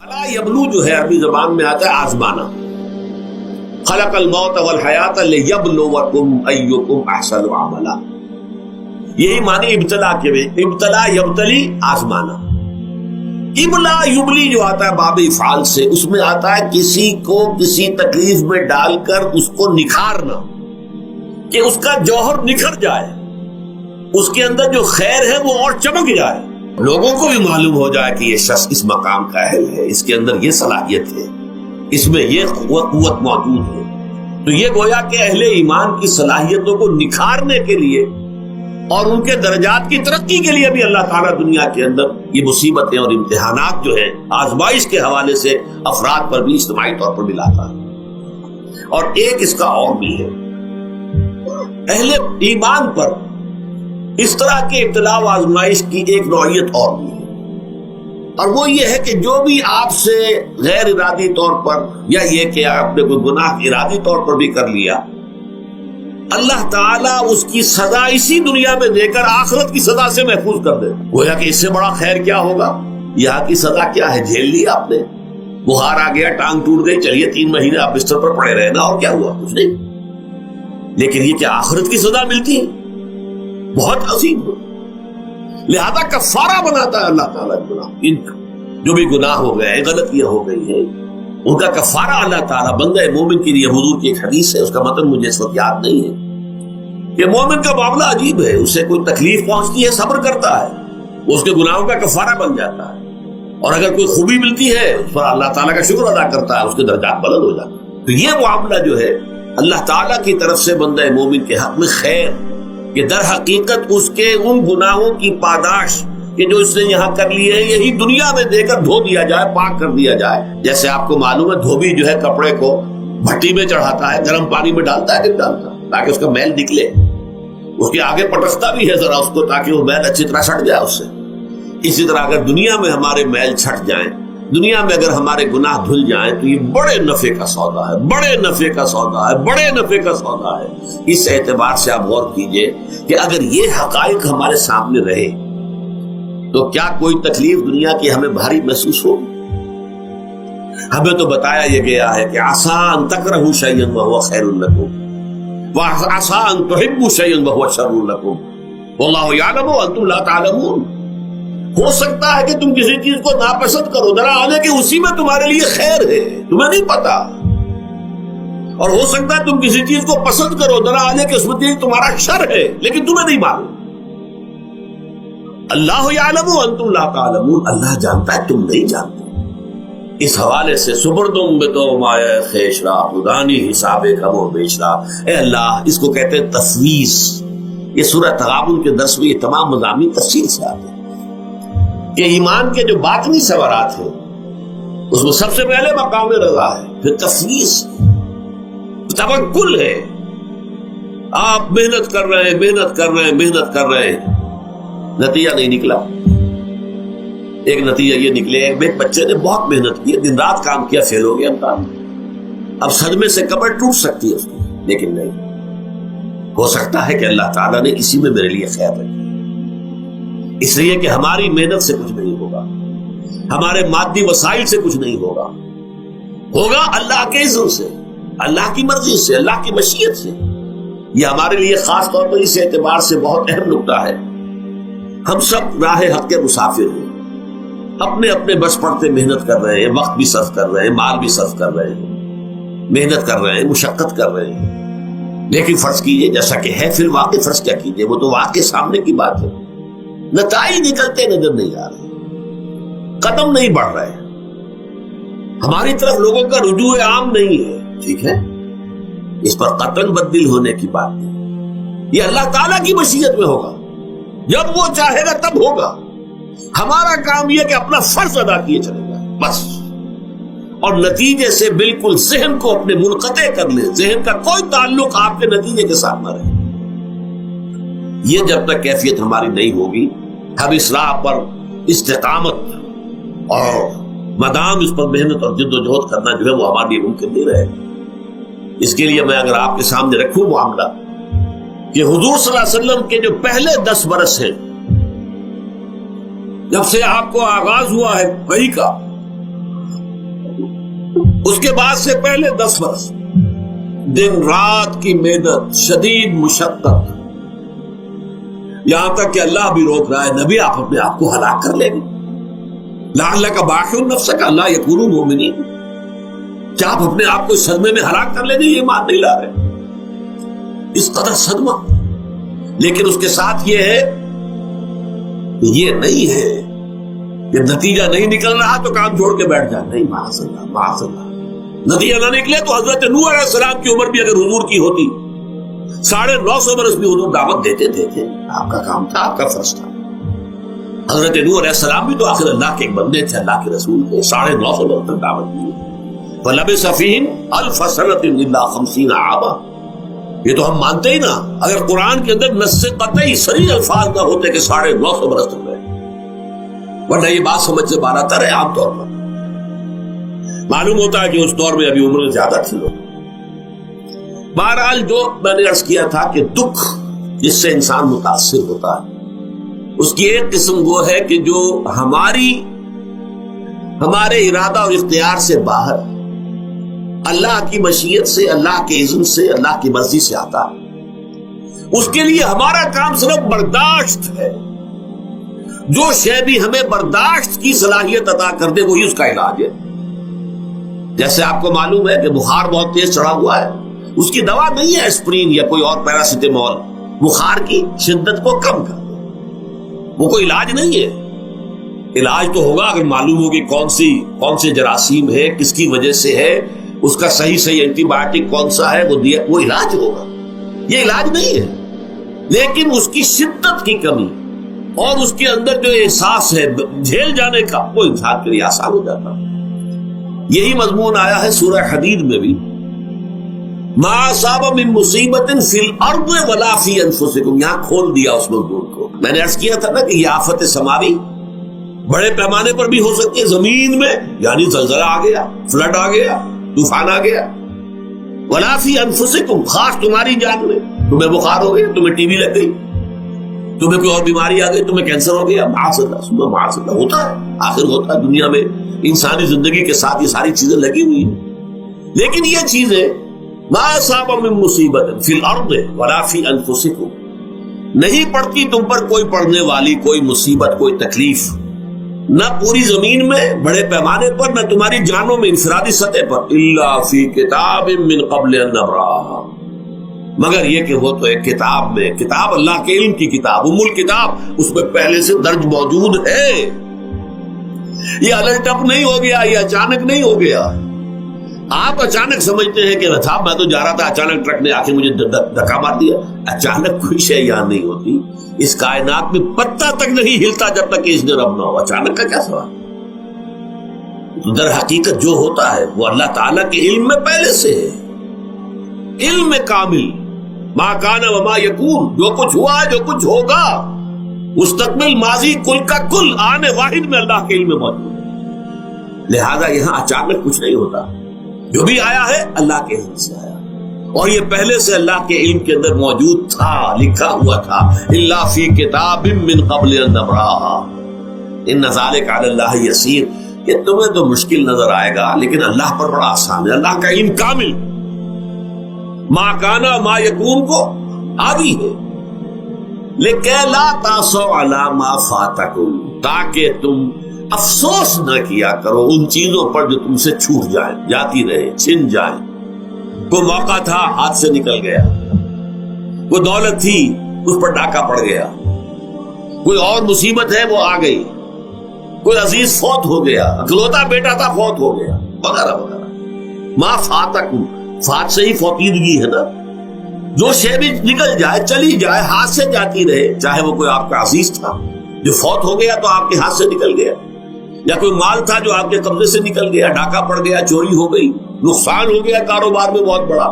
الا یبلو جو ہے عربی زبان میں آتا ہے آزمانا. خلق الموت والحیات لیبلوکم ایکم احسن عملا. یہی معنی ابتلا کے بھی. ابتلا یبتلی آزمانا. ابلا یبلی جو آتا ہے باب افعال سے، اس میں آتا ہے کسی کو کسی تکلیف میں ڈال کر اس کو نکھارنا، کہ اس کا جوہر نکھر جائے، اس کے اندر جو خیر ہے وہ اور چمک جائے، لوگوں کو بھی معلوم ہو جائے کہ یہ شخص اس مقام کا اہل ہے، اس کے اندر یہ صلاحیت ہے، اس میں یہ قوت موجود ہے. تو یہ گویا کہ اہل ایمان کی صلاحیتوں کو نکھارنے کے لیے اور ان کے درجات کی ترقی کے لیے بھی اللہ تعالیٰ دنیا کے اندر یہ مصیبتیں اور امتحانات جو ہیں آزمائش کے حوالے سے افراد پر بھی اجتماعی طور پر بھی لاتا ہے. اور ایک اس کا اور بھی ہے، اہل ایمان پر اس طرح کے ابتلا و آزمائش کی ایک نوعیت اور بھی ہے، اور وہ یہ ہے کہ جو بھی آپ سے غیر ارادی طور پر، یا یہ کہ آپ نے کوئی گناہ ارادی طور پر بھی کر لیا، اللہ تعالیٰ اس کی سزا اسی دنیا میں دے کر آخرت کی سزا سے محفوظ کر دے. گویا کہ اس سے بڑا خیر کیا ہوگا؟ یہاں کی سزا کیا ہے؟ جھیل لی آپ نے، بخار آ گیا، ٹانگ ٹوٹ گئی، چلیے 3 مہینے آپ بستر پر پڑے رہے نا، اور کیا ہوا؟ کچھ نہیں. لیکن یہ کیا آخرت کی سزا ملتی ہے؟ بہت عظیم. لہذا کفارہ بناتا ہے اللہ تعالیٰ ان جو بھی گناہ ہو گئے، غلطیاں ہو گئی ہیں، ان کا کفارہ اللہ تعالیٰ بندہ مومن کے لیے. حضور کی ایک حدیث ہے، اس کا متن مجھے اس وقت یاد نہیں ہے، کہ مومن کا معاملہ عجیب ہے. اسے کوئی تکلیف پہنچتی ہے، صبر کرتا ہے، وہ اس کے گناہوں کا کفارہ بن جاتا ہے، اور اگر کوئی خوبی ملتی ہے اس پر اللہ تعالیٰ کا شکر ادا کرتا ہے، اس کے درجات بلند ہو جاتے ہیں. تو یہ معاملہ جو ہے اللہ تعالیٰ کی طرف سے بندہ مومن کے حق میں خیر، کہ در حقیقت اس کے ان گناہوں کی پاداش کہ جو اس نے یہاں کر لیے ہیں، یہی دنیا میں دے کر دھو دیا جائے، پاک کر دیا جائے. جیسے آپ کو معلوم ہے دھوبی جو ہے کپڑے کو بھٹی میں چڑھاتا ہے، گرم پانی میں ڈالتا ہے کہ ڈالتا، تاکہ اس کا میل نکلے. اس کے آگے پٹکتا بھی ہے ذرا اس کو، تاکہ وہ میل اچھی طرح چھٹ جائے اس سے. اسی طرح اگر دنیا میں ہمارے میل چھٹ جائیں، دنیا میں اگر ہمارے گناہ دھل جائیں، تو یہ بڑے نفع کا سودا ہے، بڑے نفع کا سودا ہے، بڑے نفع کا سودا ہے. اس اعتبار سے آپ غور کیجئے کہ اگر یہ حقائق ہمارے سامنے رہے تو کیا کوئی تکلیف دنیا کی ہمیں بھاری محسوس ہوگی؟ ہمیں تو بتایا یہ گیا ہے کہ عسیٰ ان تکرہوا شیئا وہو خیر لکم وعسیٰ ان تحبوا شیئا وہو شر لکم واللہ یعلم وانتم لا تعلمون. ہو سکتا ہے کہ تم کسی چیز کو ناپسند کرو، ذرا آنے کہ اسی میں تمہارے لیے خیر ہے، تمہیں نہیں پتا. اور ہو سکتا ہے تم کسی چیز کو پسند کرو، ذرا آنے کہ اس میں تمہارا شر ہے، لیکن تمہیں نہیں معلوم. اللہ یعلم وانتم لا تعلمون. اللہ جانتا ہے، تم نہیں جانتے. اس حوالے سے سبردم بتو مایا خیشرا خدانی حساب کم و بیشرا. اے اللہ، اس کو کہتے ہیں تفویض. یہ سورہ تغابن کے درس میں یہ تمام مضامین تفصیل سے آتے ہیں کہ ایمان کے جو باطنی ثمرات ہیں اس میں سب سے پہلے مقام رضا ہے، پھر تفویض، توکل ہے. آپ محنت کر رہے ہیں، محنت کر رہے ہیں، محنت کر رہے ہیں، نتیجہ نہیں نکلا. ایک نتیجہ یہ نکلے، ایک بچے نے بہت محنت کی، دن رات کام کیا، فیل ہو گیا امتحان. اب صدمے سے کمر ٹوٹ سکتی ہے اس کی، لیکن نہیں. ہو سکتا ہے کہ اللہ تعالیٰ نے اسی میں میرے لیے خیر رکھی، اس لیے کہ ہماری محنت سے کچھ نہیں ہوگا، ہمارے مادی وسائل سے کچھ نہیں ہوگا، ہوگا اللہ کے اذن سے، اللہ کی مرضی سے، اللہ کی مشیت سے. یہ ہمارے لیے خاص طور پر اس اعتبار سے بہت اہم نکتہ ہے. ہم سب راہ حق کے مسافر ہیں، اپنے اپنے بس پڑتے محنت کر رہے ہیں، وقت بھی صرف کر رہے ہیں، مال بھی صرف کر رہے ہیں، محنت کر رہے ہیں، مشقت کر رہے ہیں. لیکن فرض کیجئے جیسا کہ ہے، پھر واقع فرض کیا کیجئے، وہ تو واقع سامنے کی بات ہے، نتائج نکلتے نظر نہیں آ رہے، قدم نہیں بڑھ رہے، ہماری طرف لوگوں کا رجوع عام نہیں ہے. ٹھیک ہے، اس پر قطعاً بدل ہونے کی بات نہیں. یہ اللہ تعالیٰ کی مشیت میں ہوگا، جب وہ چاہے گا تب ہوگا. ہمارا کام یہ کہ اپنا فرض ادا کیے چلے گا بس، اور نتیجے سے بالکل ذہن کو اپنے منقطع کر لیں، ذہن کا کوئی تعلق آپ کے نتیجے کے ساتھ نہ رہے. یہ جب تک کیفیت ہماری نہیں ہوگی، ہم اس راہ پر استقامت اور مدام اس پر محنت اور جد و جہد کرنا جو ہے وہ ہمارے لیے ممکن نہیں رہے. اس کے لیے میں اگر آپ کے سامنے رکھوں معاملہ کہ حضور صلی اللہ علیہ وسلم کے جو پہلے 10 برس ہیں، جب سے آپ کو آغاز ہوا ہے وحی کا، اس کے بعد سے پہلے 10 برس دن رات کی محنت، شدید مشقت، یہاں تک کہ اللہ بھی روک رہا ہے نبی آپ اپنے آپ کو ہلاک کر لیں گے، لعلک باخع نفسک الا یکونوا مؤمنین، کیا آپ اپنے آپ کو اس صدمے میں ہلاک کر لیں گے؟ یہ مان نہیں لا رہے، اس قدر صدمہ۔ لیکن اس کے ساتھ یہ ہے، یہ نہیں ہے کہ نتیجہ نہیں نکل رہا تو کام چھوڑ کے بیٹھ جائے، نہیں، معاذ اللہ معاذ اللہ، نتیجہ نہ نکلے تو حضرت نوح علیہ السلام کی عمر بھی اگر حضور کی ہوتی 950 برس بھی حضور دعوت دیتے تھے، آپ کا کام تھا، آپ کا فرض تھا۔ حضرت نوح علیہ السلام بھی تو آخر اللہ کے ایک بندے تھے، اللہ کے رسول تھے، 950 برس تک دعوت دی۔ فَلَبِثَ فِيهِمْ أَلْفَ سَنَةٍ إِلَّا 50 عَامًا، یہ تو ہم مانتے ہی نا، اگر قرآن کے اندر نص قطعی صریح الفاظ نہ ہوتے کہ 950 برس تک رہے، ورنہ یہ بات سمجھ سے باہر آتا رہے۔ عام طور پر معلوم ہوتا ہے کہ اس دور میں ابھی عمر زیادہ تھی لوگ۔ بہرحال جو میں نے عرض کیا تھا کہ دکھ جس سے انسان متاثر ہوتا ہے، اس کی ایک قسم وہ ہے کہ جو ہمارے ارادہ اور اختیار سے باہر، اللہ کی مشیت سے، اللہ کے اذن سے، اللہ کی مرضی سے آتا ہے، اس کے لیے ہمارا کام صرف برداشت ہے۔ جو شے بھی ہمیں برداشت کی صلاحیت عطا کر دے وہی اس کا علاج ہے۔ جیسے آپ کو معلوم ہے کہ بخار بہت تیز چڑھا ہوا ہے، اس کی دوا نہیں ہے اسپرین یا کوئی اور پیراسیٹامول، بخار کی شدت کو کم کر دے، وہ کوئی علاج نہیں ہے۔ علاج تو ہوگا اگر معلوم ہو کہ کون سے جراثیم ہے، کس کی وجہ سے ہے، اس کا صحیح اینٹی بایوٹک کون سا ہے، وہ علاج ہوگا۔ یہ علاج نہیں ہے، لیکن اس کی شدت کی کمی اور اس کے اندر جو احساس ہے جھیل جانے کا، وہ انسان کے لیے آسان ہو جاتا۔ یہی مضمون آیا ہے سورہ حدید میں بھی، ما اصاب من مصیبت فی الارض ولا فی انفسکم، یہاں کھول دیا اس مضمون کو۔ میں نے عرض کیا تھا نا کہ یہ آفت سماوی بڑے پیمانے پر بھی ہو سکتی ہے، زمین میں یعنی زلزلہ آ گیا، فلڈ آ گیا، طوفان آ گیا، ولا فی انفسکم، خاص تمہاری جان میں، تمہیں بخار ہو گیا، تمہیں ٹی بی لگ گئی، تمہیں کوئی اور بیماری آ گئی، تمہیں کینسر ہو گیا، معاذ اللہ ہوتا ہے، آخر ہوتا ہے، دنیا میں انسانی زندگی کے ساتھ یہ ساری چیزیں لگی ہوئی ہیں۔ لیکن یہ چیزیں ما اصاب من مصیبت فی الارض ولا فی انفسکم، نہیں پڑتی تم پر کوئی پڑنے والی کوئی مصیبت، کوئی تکلیف، نہ پوری زمین میں بڑے پیمانے پر، نہ تمہاری جانوں میں انفرادی سطح پر، الا فی کتاب من قبل ان نبرأها، مگر یہ کہ وہ تو ایک کتاب میں، کتاب اللہ کے علم کی کتاب، ام الکتاب، اس میں پہلے سے درج موجود ہے۔ یہ الٹ اپ نہیں ہو گیا، یہ اچانک نہیں ہو گیا۔ آپ اچانک سمجھتے ہیں کہ صاحب میں تو جا رہا تھا، اچانک ٹرک نے آ کے مجھے دھکا مار دیا۔ اچانک کوئی شے یہاں نہیں ہوتی، اس کائنات میں پتہ تک نہیں ہلتا جب تک کہ اس نے رب نہ ہو۔ اچانک کا کیا سوال؟ در حقیقت جو ہوتا ہے وہ اللہ تعالیٰ کے علم میں پہلے سے ہے، علم میں کامل، ما کان وما یکون، جو کچھ ہوا جو کچھ ہوگا، مستقبل، ماضی، کل کا کل آنے واحد میں اللہ کے علم میں موجود ہے۔ لہذا یہاں اچانک کچھ نہیں ہوتا، جو بھی آیا ہے اللہ کے علم سے آیا، اور یہ پہلے سے اللہ کے علم کے اندر موجود تھا، لکھا ہوا تھا، الا فی کتاب من قبل ان نبرأها ان ذلک علی اللہ یسیر۔ کہ تمہیں تو مشکل نظر آئے گا لیکن اللہ پر بڑا آسان ہے، اللہ کا علم کامل، ما کانا ما یکون کو آگی ہے۔ لکہ لا تاسوا علی ما فاتکم، تاکہ تم افسوس نہ کیا کرو ان چیزوں پر جو تم سے چھوٹ جائیں، جاتی رہے، چھن جائیں۔ کوئی موقع تھا ہاتھ سے نکل گیا، کوئی دولت تھی اس پر ڈاکہ پڑ گیا، کوئی اور مصیبت ہے وہ آ گئی، کوئی عزیز فوت ہو گیا، اکلوتا بیٹا تھا فوت ہو گیا، وغیرہ وغیرہ۔ ما فاتکم، فات سے ہی فوتیدگی ہے نا، جو شے بھی نکل جائے، چلی جائے، ہاتھ سے جاتی رہے، چاہے وہ کوئی آپ کا عزیز تھا جو فوت ہو گیا تو آپ کے ہاتھ سے نکل گیا، یا کوئی مال تھا جو آپ کے قبضے سے نکل گیا، ڈاکہ پڑ گیا، چوری ہو گئی، نقصان ہو گیا کاروبار میں بہت بڑا،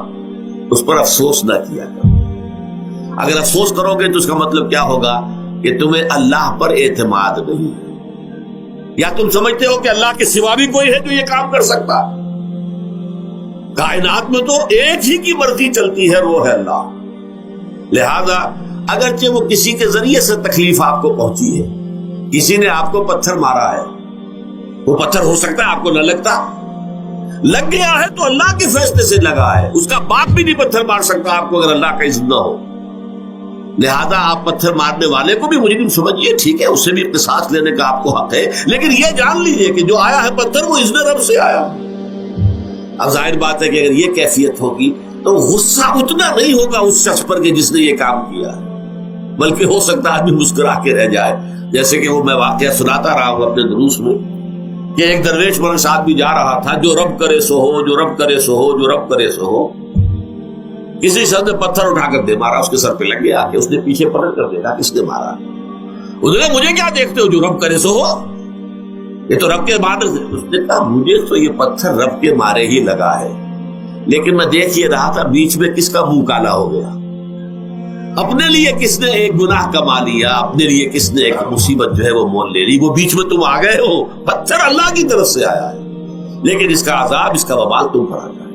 اس پر افسوس نہ کیا کرو۔ اگر افسوس کرو گے تو اس کا مطلب کیا ہوگا کہ تمہیں اللہ پر اعتماد نہیں ہے، یا تم سمجھتے ہو کہ اللہ کے سوا بھی کوئی ہے جو یہ کام کر سکتا۔ کائنات میں تو ایک ہی کی مرضی چلتی ہے، وہ ہے اللہ۔ لہذا اگرچہ وہ کسی کے ذریعے سے تکلیف آپ کو پہنچی ہے، کسی نے آپ کو پتھر مارا ہے، وہ پتھر ہو سکتا ہے آپ کو نہ لگتا، لگ گیا ہے تو اللہ کے فیصلے سے لگا ہے، اس کا باپ بھی نہیں پتھر مار سکتا آپ کو اگر اللہ کا اذن نہ ہو. لہذا آپ پتھر مارنے والے کو بھی مجرم سمجھیے، ٹھیک ہے، اس سے بھی قصاص لینے کا آپ کو حق ہے، لیکن یہ جان لیجئے کہ جو آیا ہے پتھر وہ اذن رب سے آیا. اب ظاہر بات ہے کہ اگر یہ کیفیت ہوگی تو غصہ اتنا نہیں ہوگا اس شخص پر کہ جس نے یہ کام کیا ہے، بلکہ ہو سکتا ہے آدمی مسکرا کے رہ جائے. جیسے کہ وہ میں واقعہ سناتا رہا ہوں اپنے دروس میں کہ ایک درویش مرد صاحب بھی جا رہا تھا، جو رب کرے سو ہو، جو رب کرے سو ہو، جو رب کرے سو ہو. کسی شخص نے پتھر اٹھا کر دے مارا، اس کے سر پہ لگ گیا کہ اس نے پیچھے پلٹ کر دیکھا کس نے مارا. اس نے کہا مجھے کیا دیکھتے ہو، جو رب کرے سو ہو، یہ تو رب کے بعد. اس نے کہا مجھے تو یہ پتھر رب کے مارے ہی لگا ہے، لیکن میں دیکھ یہ رہا تھا بیچ میں کس کا منہ کالا ہو گیا، اپنے لیے کس نے ایک گناہ کما لیا، اپنے لیے کس نے ایک مصیبت جو ہے وہ مول لے لی، وہ بیچ میں تم آ گئے ہو. پتھر اللہ کی طرف سے آیا ہے، لیکن اس کا عذاب، اس کا وبال تم پر آ گیا.